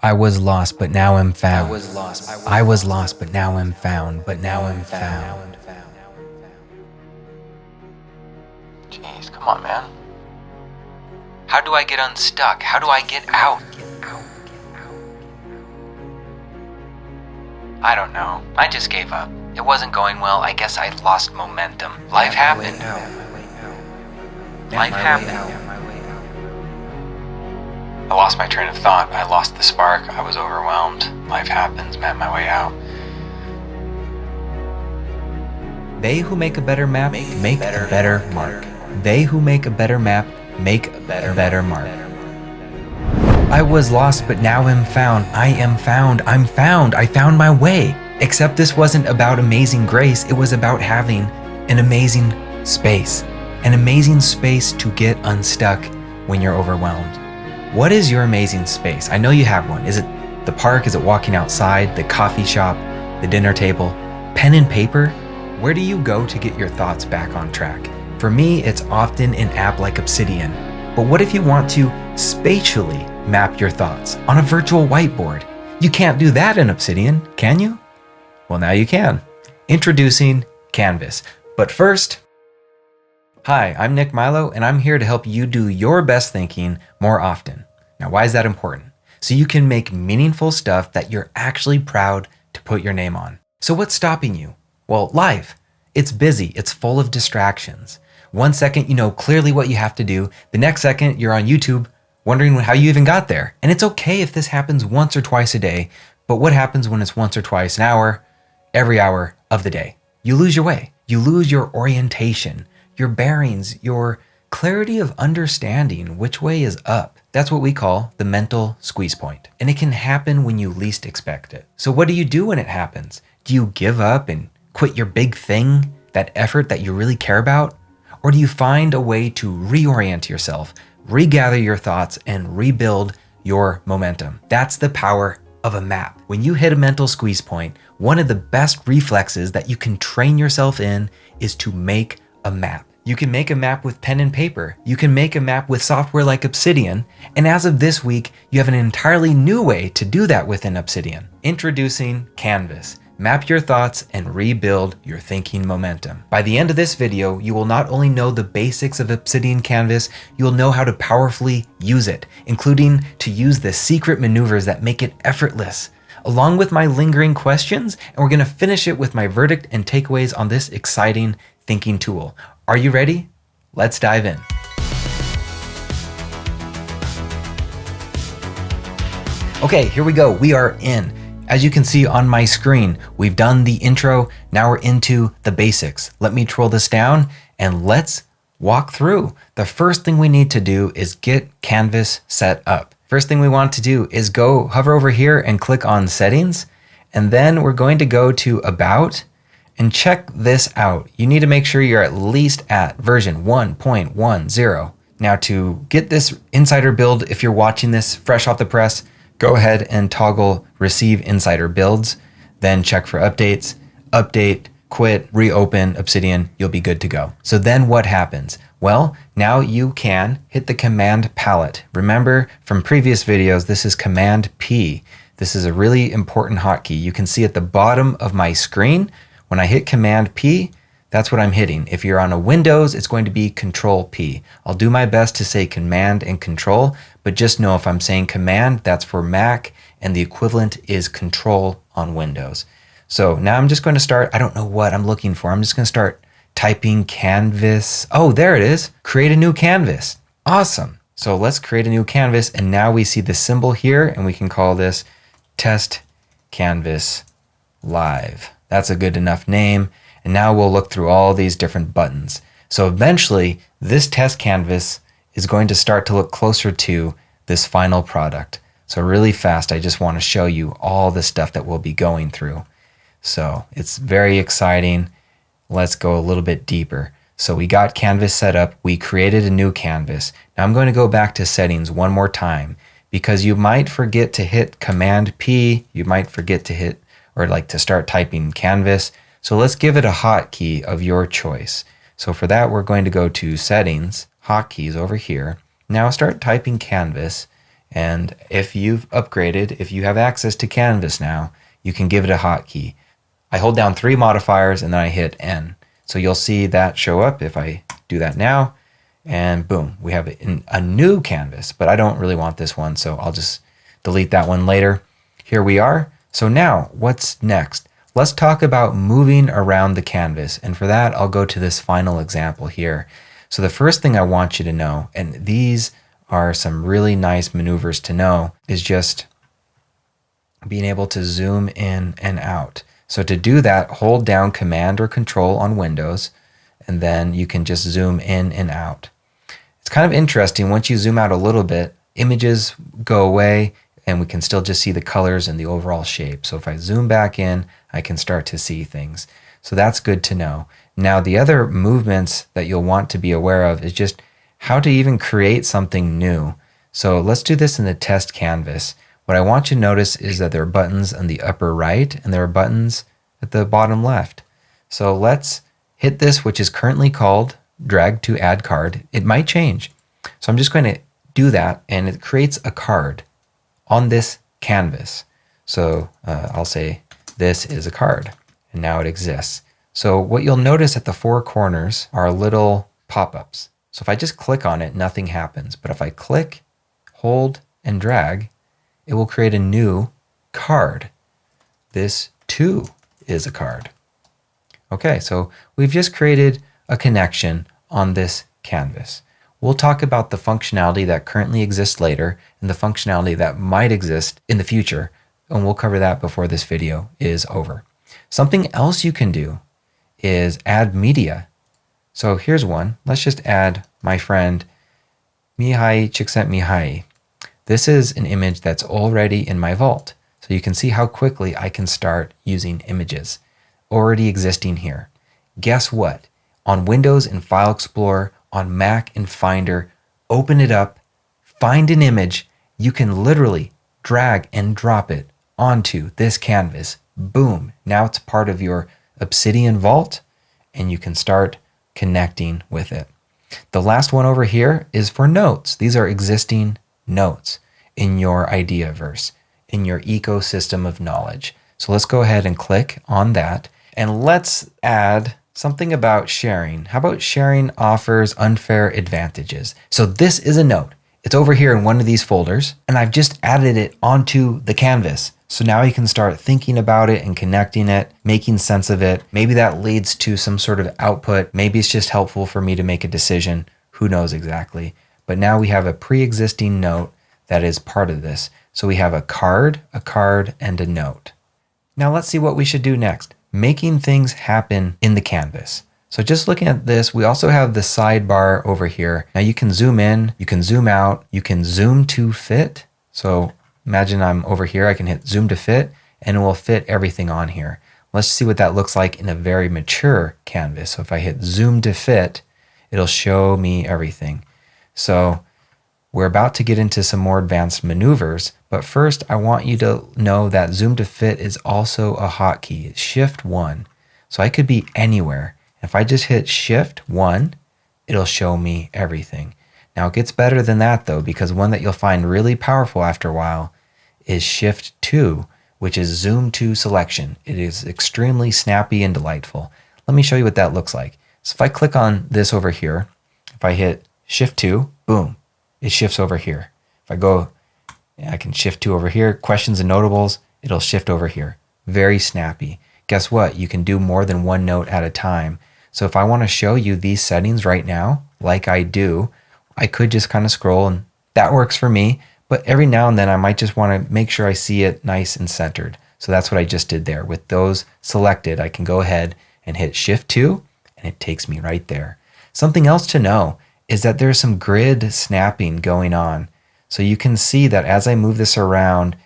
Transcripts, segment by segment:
I was lost, but now am found. I was lost, but now am found, but now am found. Jeez, come on, man. How do I get unstuck? How do I get out? I don't know. I just gave up. It wasn't going well. I guess I lost momentum. Life happened. Life happened. I lost my train of thought. I lost the spark. I was overwhelmed. Life happens. Met my way out. They who make a better map make a better mark. They who make a better map make a better mark. I was lost, but now am found. I am found. I'm found. I found my way. Except this wasn't about amazing grace. It was about having an amazing space. An amazing space to get unstuck when you're overwhelmed. What is your amazing space? I know you have one. Is it the park? Is it walking outside? The coffee shop? The dinner table? Pen and paper? Where do you go to get your thoughts back on track? For me, it's often an app like Obsidian. But what if you want to spatially map your thoughts on a virtual whiteboard? You can't do that in Obsidian, can you? Well, now you can. Introducing Canvas. But first, hi, I'm Nick Milo, and I'm here to help you do your best thinking more often. Now, why is that important? So you can make meaningful stuff that you're actually proud to put your name on. So what's stopping you? Well, life. It's busy. It's full of distractions. 1 second, you know clearly what you have to do. The next second, you're on YouTube wondering how you even got there. And it's okay if this happens once or twice a day, but what happens when it's once or twice an hour, every hour of the day? You lose your way. You lose your orientation, your bearings, your clarity of understanding which way is up. That's what we call the mental squeeze point. And it can happen when you least expect it. So what do you do when it happens? Do you give up and quit your big thing, that effort that you really care about? Or do you find a way to reorient yourself, regather your thoughts, and rebuild your momentum? That's the power of a map. When you hit a mental squeeze point, one of the best reflexes that you can train yourself in is to make a map. You can make a map with pen and paper. You can make a map with software like Obsidian. And as of this week, you have an entirely new way to do that within Obsidian. Introducing Canvas. Map your thoughts and rebuild your thinking momentum. By the end of this video, you will not only know the basics of Obsidian Canvas, you'll know how to powerfully use it, including to use the secret maneuvers that make it effortless, along with my lingering questions, and we're gonna finish it with my verdict and takeaways on this exciting thinking tool. Are you ready? Let's dive in. Okay, here we go. We are in. As you can see on my screen, we've done the intro. Now we're into the basics. Let me troll this down and let's walk through. The first thing we need to do is get Canvas set up. First thing we want to do is go hover over here and click on settings. And then we're going to go to about and check this out. You need to make sure you're at least at version 1.10. Now to get this insider build, if you're watching this fresh off the press, go ahead and toggle receive insider builds, then check for updates, update, quit, reopen Obsidian, you'll be good to go. So then what happens? Well, now you can hit the command palette. Remember from previous videos, this is command P. This is a really important hotkey. You can see at the bottom of my screen, when I hit command P, that's what I'm hitting. If you're on a Windows, it's going to be control P. I'll do my best to say command and control, but just know if I'm saying command, that's for Mac, and the equivalent is control on Windows. So now I'm just going to start, I don't know what I'm looking for. I'm just going to start typing canvas. Oh, there it is. Create a new canvas. Awesome. So let's create a new canvas. And now we see the symbol here, and we can call this test canvas live. That's a good enough name. And now we'll look through all these different buttons. So eventually this test canvas is going to start to look closer to this final product. So really fast, I just want to show you all the stuff that we'll be going through. So it's very exciting. Let's go a little bit deeper. So we got Canvas set up. We created a new canvas. Now I'm going to go back to settings one more time because you might forget to hit command P. You might forget to hit or like to start typing canvas. So let's give it a hotkey of your choice. So for that, we're going to go to settings, hotkeys over here. Now start typing canvas And if you've upgraded, if you have access to Canvas now, you can give it a hotkey. I hold down 3 modifiers and then I hit N. So you'll see that show up if I do that now, and boom, we have a new canvas, but I don't really want this one, so I'll just delete that one later. Here we are. So now what's next? Let's talk about moving around the canvas. And for that, I'll go to this final example here. So the first thing I want you to know, and these are some really nice maneuvers to know, is just being able to zoom in and out. So to do that, hold down Command or Control on Windows, and then you can just zoom in and out. It's kind of interesting. Once you zoom out a little bit, images go away and we can still just see the colors and the overall shape. So if I zoom back in, I can start to see things. So that's good to know. Now, the other movements that you'll want to be aware of is just how to even create something new. So let's do this in the test canvas. What I want you to notice is that there are buttons on the upper right and there are buttons at the bottom left. So let's hit this, which is currently called drag to add card. It might change. So I'm just going to do that, and it creates a card on this canvas. So I'll say this is a card, and now it exists. So what you'll notice at the 4 corners are little pop-ups. So if I just click on it, nothing happens. But if I click, hold, and drag, it will create a new card. This too is a card. Okay, so we've just created a connection on this canvas. We'll talk about the functionality that currently exists later and the functionality that might exist in the future, and we'll cover that before this video is over. Something else you can do is add media. So here's one. Let's just add my friend Mihai Csikszentmihalyi. This is an image that's already in my vault. So you can see how quickly I can start using images already existing here. Guess what? On Windows in File Explorer, on Mac in Finder, open it up, find an image, you can literally drag and drop it onto this canvas. Boom, now it's part of your Obsidian vault and you can start connecting with it. The last one over here is for notes. These are existing notes in your Ideaverse, in your ecosystem of knowledge. So let's go ahead and click on that, and let's add something about sharing. How about sharing offers unfair advantages? So this is a note. It's over here in one of these folders, and I've just added it onto the canvas. So now you can start thinking about it and connecting it, making sense of it. Maybe that leads to some sort of output. Maybe it's just helpful for me to make a decision. Who knows exactly? But now we have a pre-existing note that is part of this. So we have a card, and a note. Now let's see what we should do next. Making things happen in the canvas. So just looking at this, we also have the sidebar over here. Now you can zoom in, you can zoom out, you can zoom to fit. So imagine I'm over here, I can hit zoom to fit, and it will fit everything on here. Let's see what that looks like in a very mature canvas. So if I hit zoom to fit, it'll show me everything. So we're about to get into some more advanced maneuvers, but first I want you to know that zoom to fit is also a hotkey. It's Shift 1. So I could be anywhere. If I just hit Shift 1, it'll show me everything. Now it gets better than that though, because one that you'll find really powerful after a while is Shift 2, which is zoom to selection. It is extremely snappy and delightful. Let me show you what that looks like. So if I click on this over here, if I hit Shift 2, boom, it shifts over here. If I go, I can shift to over here, questions and notables, it'll shift over here. Very snappy. Guess what? You can do more than one note at a time. So if I want to show you these settings right now, like I do, I could just kind of scroll, and that works for me. But every now and then I might just want to make sure I see it nice and centered. So that's what I just did there. With those selected, I can go ahead and hit Shift 2, and it takes me right there. Something else to know is that there's some grid snapping going on. So you can see that as I move this around,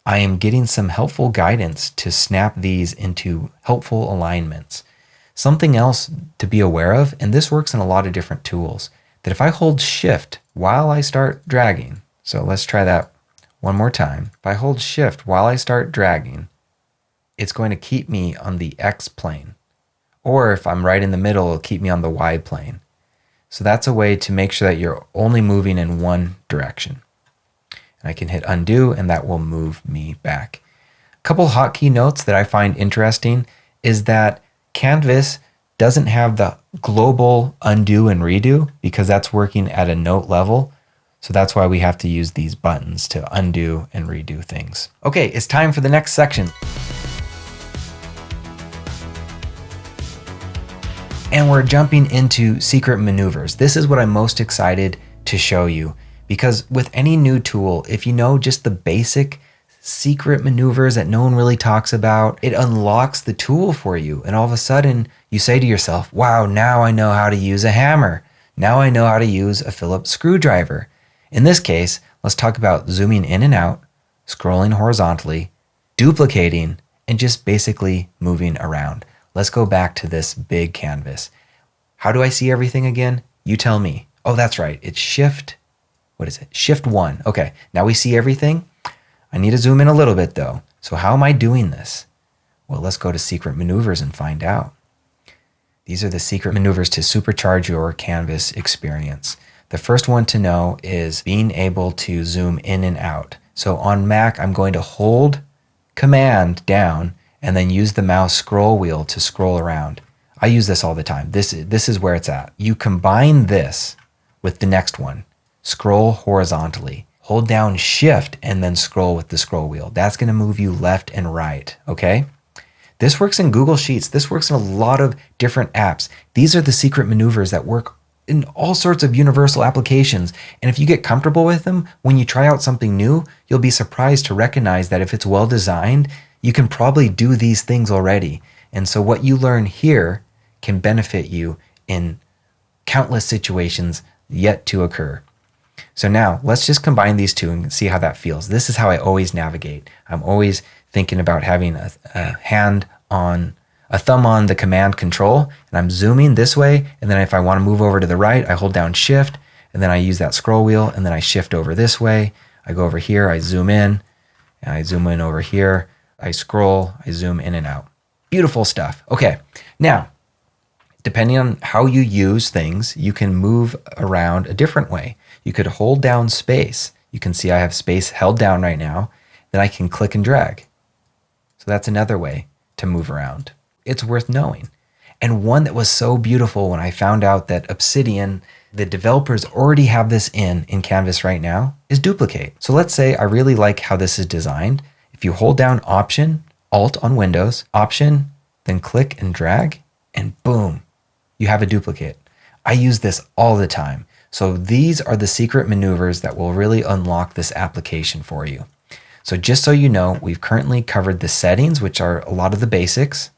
I am getting some helpful guidance to snap these into helpful alignments. Something else to be aware of, and this works in a lot of different tools, that if I hold Shift while I start dragging, so let's try that one more time. If I hold Shift while I start dragging, it's going to keep me on the X plane. Or if I'm right in the middle, it'll keep me on the Y plane. So that's a way to make sure that you're only moving in one direction. I can hit undo and that will move me back. A couple hotkey notes that I find interesting is that Canvas doesn't have the global undo and redo because that's working at a note level. So that's why we have to use these buttons to undo and redo things. Okay, it's time for the next section. And we're jumping into secret maneuvers. This is what I'm most excited to show you because with any new tool, if you know just the basic secret maneuvers that no one really talks about, it unlocks the tool for you. And all of a sudden you say to yourself, wow, now I know how to use a hammer. Now I know how to use a Phillips screwdriver. In this case, let's talk about zooming in and out, scrolling horizontally, duplicating, and just basically moving around. Let's go back to this big canvas. How do I see everything again? You tell me. Oh, that's right. It's Shift. What is it? Shift 1. Okay, now we see everything. I need to zoom in a little bit though. So how am I doing this? Well, let's go to secret maneuvers and find out. These are the secret maneuvers to supercharge your canvas experience. The first one to know is being able to zoom in and out. So on Mac, I'm going to hold Command down and then use the mouse scroll wheel to scroll around. I use this all the time. This is where it's at. You combine this with the next one. Scroll horizontally. Hold down Shift and then scroll with the scroll wheel. That's going to move you left and right, okay? This works in Google Sheets. This works in a lot of different apps. These are the secret maneuvers that work in all sorts of universal applications. And if you get comfortable with them, when you try out something new, you'll be surprised to recognize that if it's well designed, you can probably do these things already. And so what you learn here can benefit you in countless situations yet to occur. So now let's just combine these two and see how that feels. This is how I always navigate. I'm always thinking about having a thumb on the command control, and I'm zooming this way. And then if I want to move over to the right, I hold down Shift, and then I use that scroll wheel, and then I shift over this way. I go over here, I zoom in, and I zoom in over here. I scroll, I zoom in and out. Beautiful stuff. Okay, now, depending on how you use things, you can move around a different way. You could hold down space. You can see I have space held down right now. Then I can click and drag. So that's another way to move around. It's worth knowing. And one that was so beautiful when I found out that Obsidian, the developers already have this in Canvas right now, is duplicate. So let's say I really like how this is designed. If you hold down Option, Alt on Windows, Option, then click and drag, and boom, you have a duplicate. I use this all the time. So these are the secret maneuvers that will really unlock this application for you. So just so you know, we've currently covered the settings, which are a lot of the basics,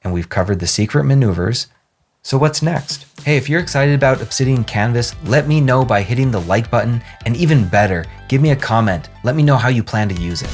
and we've covered the secret maneuvers. So what's next? Hey, if you're excited about Obsidian Canvas, let me know by hitting the like button, and even better, give me a comment. Let me know how you plan to use it.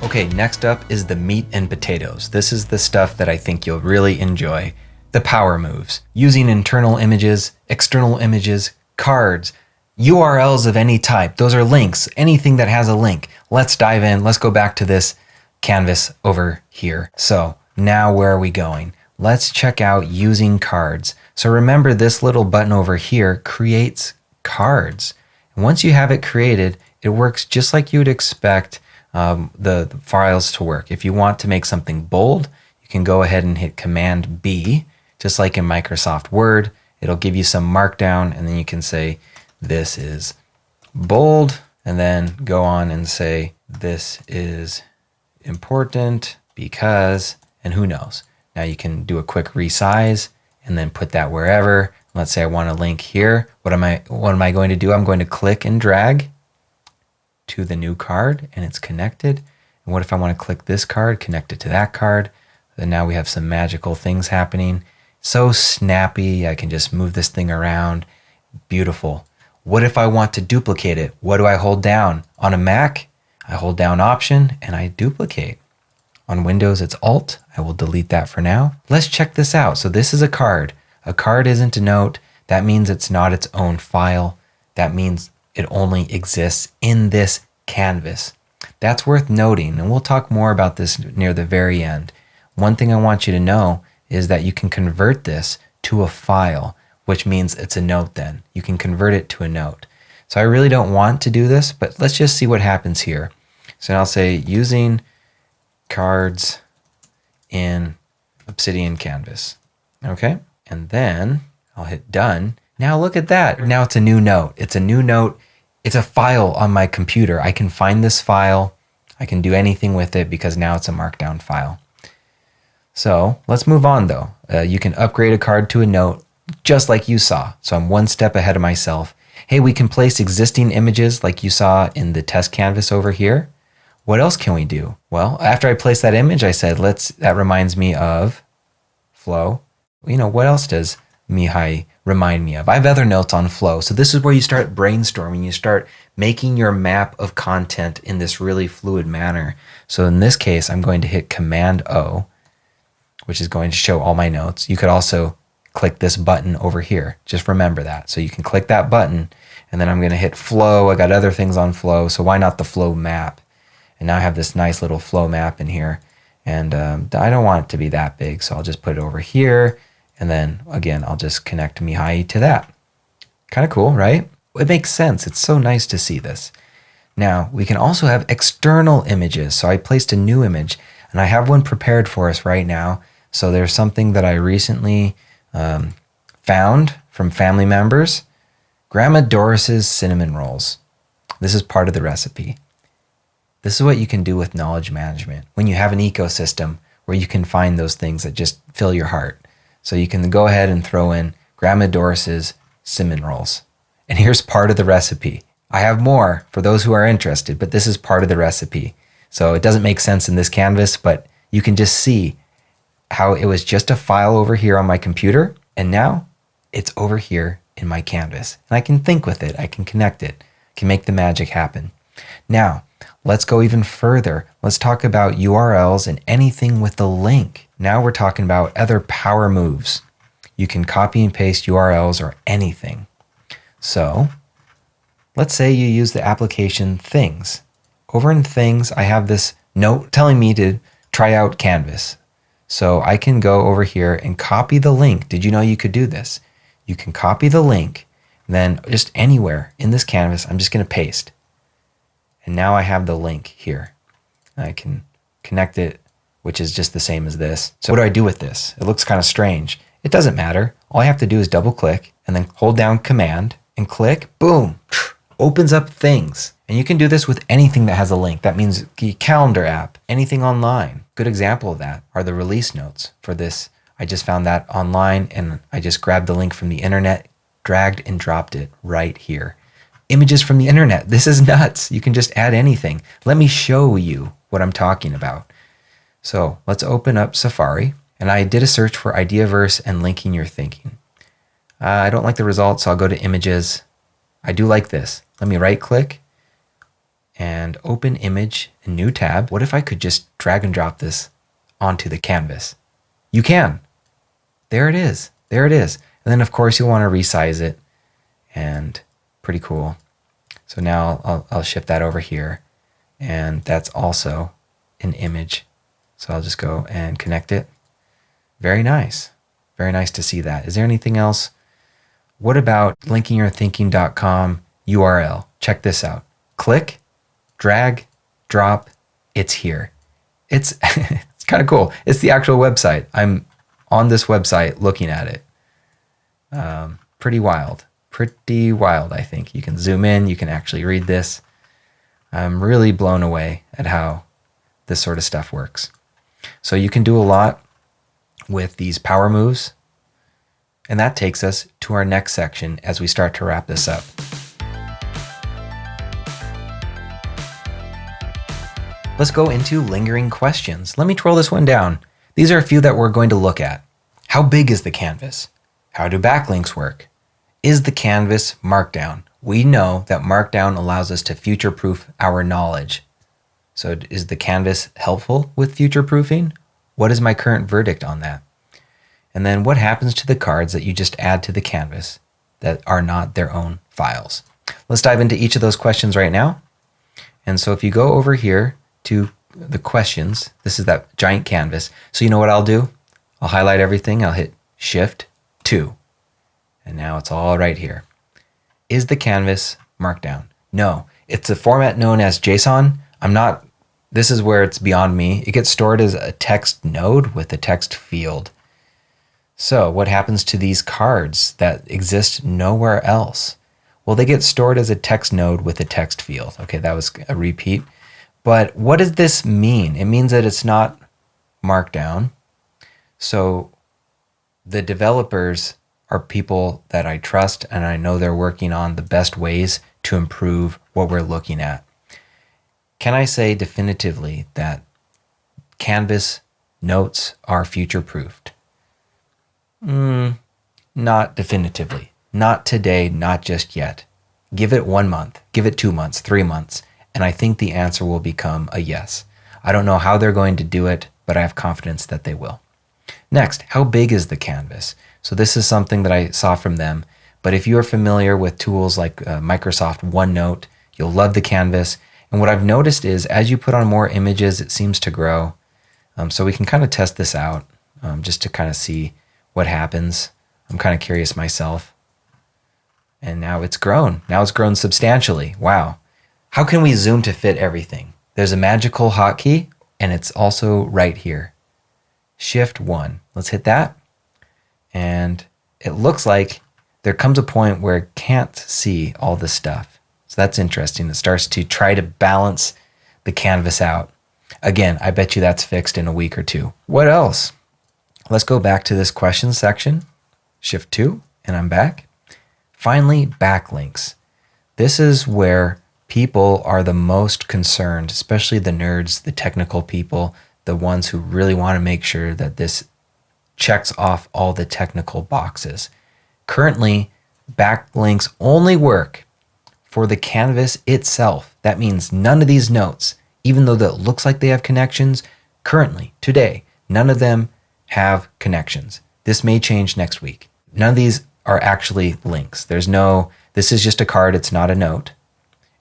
Okay, next up is the meat and potatoes. This is the stuff that I think you'll really enjoy. The power moves, using internal images, external images, cards, URLs of any type. Those are links, anything that has a link. Let's dive in. Let's go back to this canvas over here. So now where are we going? Let's check out using cards. So remember this little button over here creates cards. And once you have it created, it works just like you would expect the files to work. If you want to make something bold, you can go ahead and hit Command B, just like in Microsoft Word. It'll give you some markdown, and then you can say, this is bold, and then go on and say, this is important because, and who knows. Now you can do a quick resize and then put that wherever. Let's say I want a link here. What am I going to do? I'm going to click and drag to the new card, and it's connected. And what if I want to click this card, connect it to that card? Then now we have some magical things happening. So snappy, I can just move this thing around. Beautiful. What if I want to duplicate it? What do I hold down? On a Mac, I hold down Option and I duplicate. On Windows, it's Alt. I will delete that for now. Let's check this out. So this is a card. A card isn't a note. That means it's not its own file. That means it only exists in this canvas. That's worth noting, and we'll talk more about this near the very end. One thing I want you to know is that you can convert this to a file. which means it's a note then. You can convert it to a note. So I really don't want to do this, but let's just see what happens here. So I'll say using cards in Obsidian Canvas. Okay, and then I'll hit done. Now look at that. Now it's a new note. It's a new note. It's a file on my computer. I can find this file. I can do anything with it because now it's a markdown file. So let's move on though. You can upgrade a card to a note just like you saw. So I'm one step ahead of myself. Hey, we can place existing images like you saw in the test canvas over here. What else can we do? Well, after I placed that image, I said, that reminds me of flow. You know, what else does Mihai remind me of? I have other notes on flow. So this is where you start brainstorming. You start making your map of content in this really fluid manner. So in this case, I'm going to hit Command O, which is going to show all my notes. You could also click this button over here. Just remember that. So you can click that button, and then I'm going to hit flow. I got other things on flow, so why not the flow map? And now I have this nice little flow map in here, and I don't want it to be that big, so I'll just put it over here, and then again, I'll just connect Mihai to that. Kind of cool, right? It makes sense. It's so nice to see this. Now, we can also have external images. So I placed a new image, and I have one prepared for us right now. So there's something that I recently found from family members. Grandma Doris's cinnamon rolls. This is part of the recipe. This is what you can do with knowledge management when you have an ecosystem where you can find those things that just fill your heart. So you can go ahead and throw in Grandma Doris's cinnamon rolls. And here's part of the recipe. I have more for those who are interested, but this is part of the recipe. So it doesn't make sense in this canvas, but you can just see how it was just a file over here on my computer, and now it's over here in my canvas. And I can think with it, I can connect it, can make the magic happen. Now, let's go even further. Let's talk about URLs and anything with a link. Now we're talking about other power moves. You can copy and paste URLs or anything. So let's say you use the application Things. Over in Things, I have this note telling me to try out Canvas. So I can go over here and copy the link. Did you know you could do this? You can copy the link, then just anywhere in this canvas, I'm just going to paste. And now I have the link here. I can connect it, which is just the same as this. So what do I do with this? It looks kind of strange. It doesn't matter. All I have to do is double click and then hold down Command and click, boom, opens up Things. And you can do this with anything that has a link. That means the calendar app, anything online. Good example of that are the release notes for this. I just found that online and I just grabbed the link from the internet, dragged and dropped it right here. Images from the internet. This is nuts. You can just add anything. Let me show you what I'm talking about. So let's open up Safari. And I did a search for Ideaverse and linking your thinking. I don't like the results, so I'll go to images. I do like this. Let me right click and open image in new tab. What if I could just drag and drop this onto the canvas? You can. There it is. There it is. And then of course you'll want to resize it, and pretty cool. So now I'll shift that over here, and that's also an image. So I'll just go and connect it. Very nice. Very nice to see that. Is there anything else? What about linkingyourthinking.com URL? Check this out. Click, drag, drop, it's here. It's it's kind of cool. It's the actual website. I'm on this website looking at it. Pretty wild. Pretty wild, I think. You can zoom in. You can actually read this. I'm really blown away at how this sort of stuff works. So you can do a lot with these power moves. And that takes us to our next section as we start to wrap this up. Let's go into lingering questions. Let me twirl this one down. These are a few that we're going to look at. How big is the canvas? How do backlinks work? Is the canvas Markdown? We know that Markdown allows us to future-proof our knowledge. So is the canvas helpful with future-proofing? What is my current verdict on that? And then what happens to the cards that you just add to the canvas that are not their own files? Let's dive into each of those questions right now. And so if you go over here to the questions, this is that giant canvas. So you know what I'll do? I'll highlight everything. I'll hit Shift 2. And now it's all right here. Is the canvas markdown? No, it's a format known as JSON. This is where it's beyond me. It gets stored as a text node with a text field. So what happens to these cards that exist nowhere else? Well, they get stored as a text node with a text field. Okay, that was a repeat. But what does this mean? It means that it's not markdown. So the developers are people that I trust, and I know they're working on the best ways to improve what we're looking at. Can I say definitively that Canvas notes are future-proofed? Not definitively. Not today, not just yet. Give it 1 month, give it 2 months, 3 months, and I think the answer will become a yes. I don't know how they're going to do it, but I have confidence that they will. Next, how big is the canvas? So this is something that I saw from them, but if you are familiar with tools like Microsoft OneNote, you'll love the canvas. And what I've noticed is as you put on more images, it seems to grow. So we can kind of test this out just to kind of see what happens. I'm kind of curious myself. And now it's grown. Now it's grown substantially. Wow. How can we zoom to fit everything? There's a magical hotkey, and it's also right here. Shift 1. Let's hit that. And it looks like there comes a point where it can't see all this stuff. So that's interesting. It starts to try to balance the canvas out. Again, I bet you that's fixed in a week or two. What else? Let's go back to this question section. Shift 2, and I'm back. Finally, backlinks. This is where people are the most concerned, especially the nerds, the technical people, the ones who really want to make sure that this checks off all the technical boxes. Currently, backlinks only work for the canvas itself. That means none of these notes, even though that looks like they have connections, currently, today, none of them have connections. This may change next week. None of these are actually links. This is just a card, it's not a note.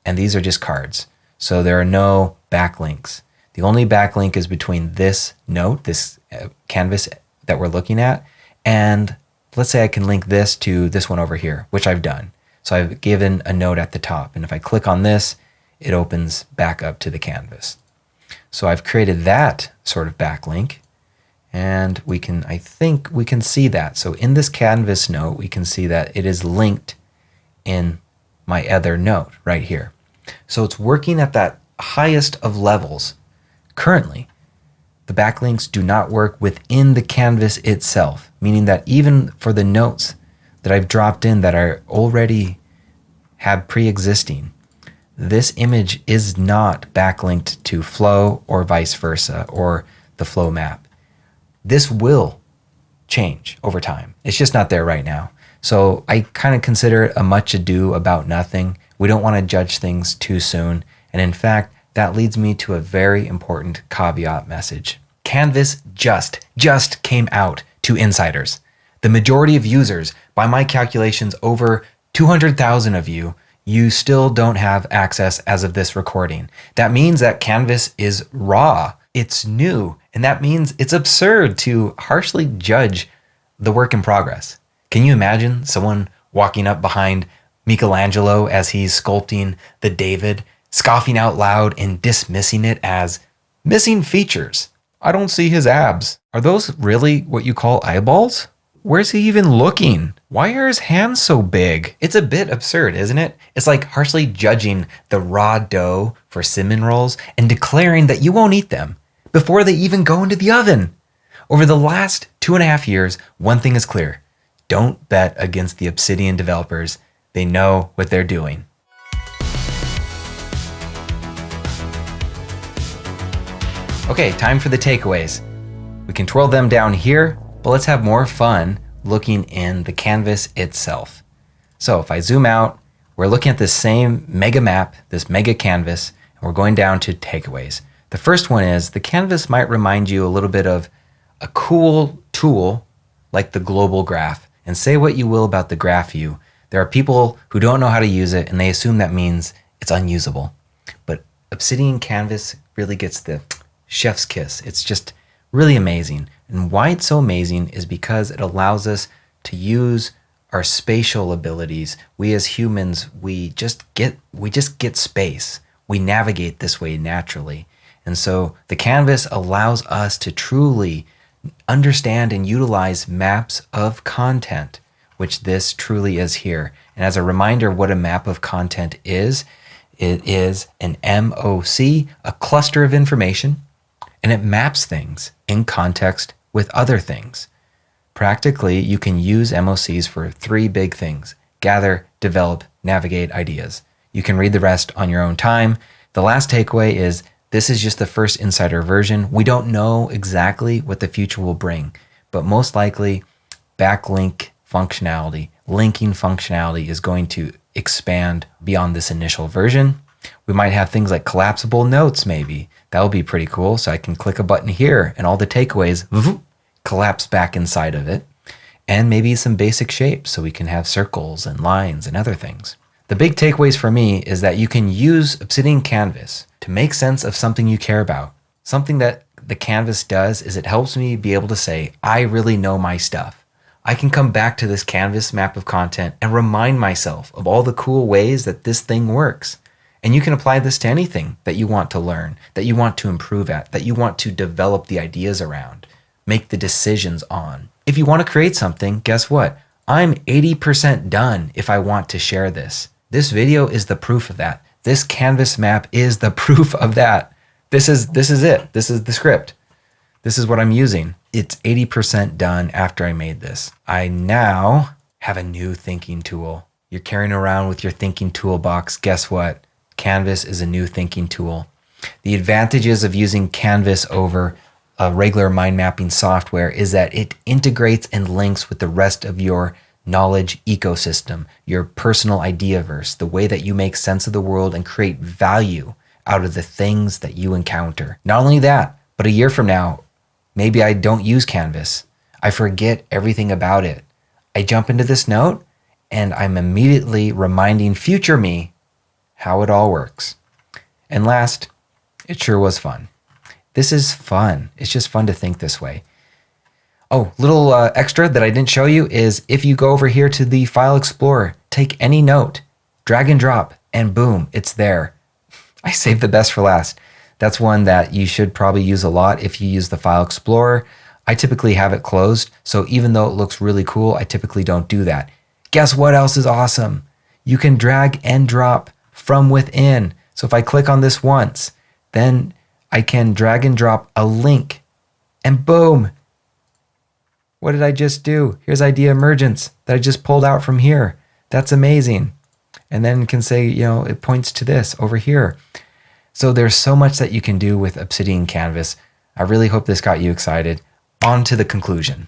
And these are just cards. So there are no backlinks. The only backlink is between this note, this canvas that we're looking at, and let's say I can link this to this one over here, which I've done. So I've given a note at the top, and if I click on this, it opens back up to the canvas. So I've created that sort of backlink, and I think we can see that. So in this canvas note, we can see that it is linked in my other note right here. So it's working at that highest of levels. Currently, the backlinks do not work within the canvas itself, meaning that even for the notes that I've dropped in that are already have pre-existing, this image is not backlinked to Flow or vice versa or the Flow map. This will change over time. It's just not there right now. So I kind of consider it a much ado about nothing. We don't want to judge things too soon. And in fact, that leads me to a very important caveat message. Canvas just came out to insiders. The majority of users, by my calculations, over 200,000 of you still don't have access as of this recording. That means that Canvas is raw. It's new. And that means it's absurd to harshly judge the work in progress. Can you imagine someone walking up behind Michelangelo as he's sculpting the David, scoffing out loud and dismissing it as missing features? I don't see his abs. Are those really what you call eyeballs? Where's he even looking? Why are his hands so big? It's a bit absurd, isn't it? It's like harshly judging the raw dough for cinnamon rolls and declaring that you won't eat them before they even go into the oven. Over the last 2.5 years, one thing is clear. Don't bet against the Obsidian developers. They know what they're doing. Okay, time for the takeaways. We can twirl them down here, but let's have more fun looking in the canvas itself. So if I zoom out, we're looking at this same mega map, this mega canvas, and we're going down to takeaways. The first one is the canvas might remind you a little bit of a cool tool like the global graph. And say what you will about the graph view, there are people who don't know how to use it and they assume that means it's unusable. But Obsidian Canvas really gets the chef's kiss. It's just really amazing. And why it's so amazing is because it allows us to use our spatial abilities. We as humans, we just get space. We navigate this way naturally. And so the canvas allows us to truly understand and utilize maps of content, which this truly is here. And as a reminder, what a map of content is, it is an MOC, a cluster of information, and it maps things in context with other things. Practically, you can use MOCs for 3 big things: gather, develop, navigate ideas. You can read the rest on your own time. The last takeaway is this is just the first insider version. We don't know exactly what the future will bring, but most likely backlink functionality, linking functionality is going to expand beyond this initial version. We might have things like collapsible notes maybe. That will be pretty cool. So I can click a button here and all the takeaways collapse back inside of it. And maybe some basic shapes so we can have circles and lines and other things. The big takeaways for me is that you can use Obsidian Canvas to make sense of something you care about. Something that the canvas does is it helps me be able to say, I really know my stuff. I can come back to this canvas map of content and remind myself of all the cool ways that this thing works. And you can apply this to anything that you want to learn, that you want to improve at, that you want to develop the ideas around, make the decisions on. If you want to create something, guess what? I'm 80% done if I want to share this. This video is the proof of that. This canvas map is the proof of that. This is it. This is the script. This is what I'm using. It's 80% done after I made this. I now have a new thinking tool. You're carrying around with your thinking toolbox. Guess what? Canvas is a new thinking tool. The advantages of using Canvas over a regular mind mapping software is that it integrates and links with the rest of your knowledge ecosystem, your personal ideaverse, the way that you make sense of the world and create value out of the things that you encounter. Not only that, but a year from now, maybe I don't use Canvas. I forget everything about it. I jump into this note and I'm immediately reminding future me how it all works. And last, it sure was fun. This is fun. It's just fun to think this way. Oh, little extra that I didn't show you is if you go over here to the File Explorer, take any note, drag and drop, and boom, it's there. I saved the best for last. That's one that you should probably use a lot if you use the File Explorer. I typically have it closed, so even though it looks really cool, I typically don't do that. Guess what else is awesome? You can drag and drop from within. So if I click on this once, then I can drag and drop a link and boom. What did I just do? Here's idea emergence that I just pulled out from here. That's amazing. And then can say, it points to this over here. So there's so much that you can do with Obsidian Canvas. I really hope this got you excited. On to the conclusion.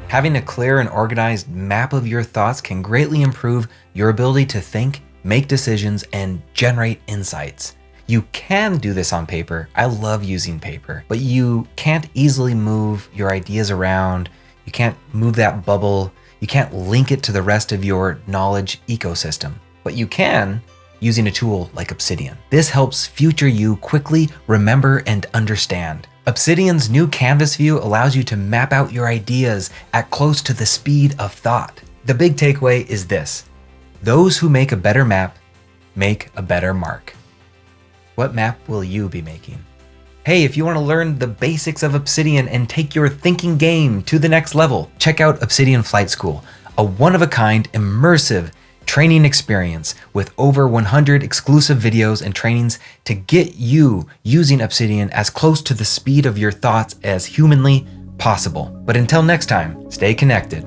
Having a clear and organized map of your thoughts can greatly improve your ability to think, make decisions, and generate insights. You can do this on paper. I love using paper, but you can't easily move your ideas around. You can't move that bubble. You can't link it to the rest of your knowledge ecosystem, but you can using a tool like Obsidian. This helps future you quickly remember and understand. Obsidian's new canvas view allows you to map out your ideas at close to the speed of thought. The big takeaway is this: those who make a better map make a better mark. What map will you be making? Hey, if you want to learn the basics of Obsidian and take your thinking game to the next level, check out Obsidian Flight School, a one-of-a-kind immersive training experience with over 100 exclusive videos and trainings to get you using Obsidian as close to the speed of your thoughts as humanly possible. But until next time, stay connected.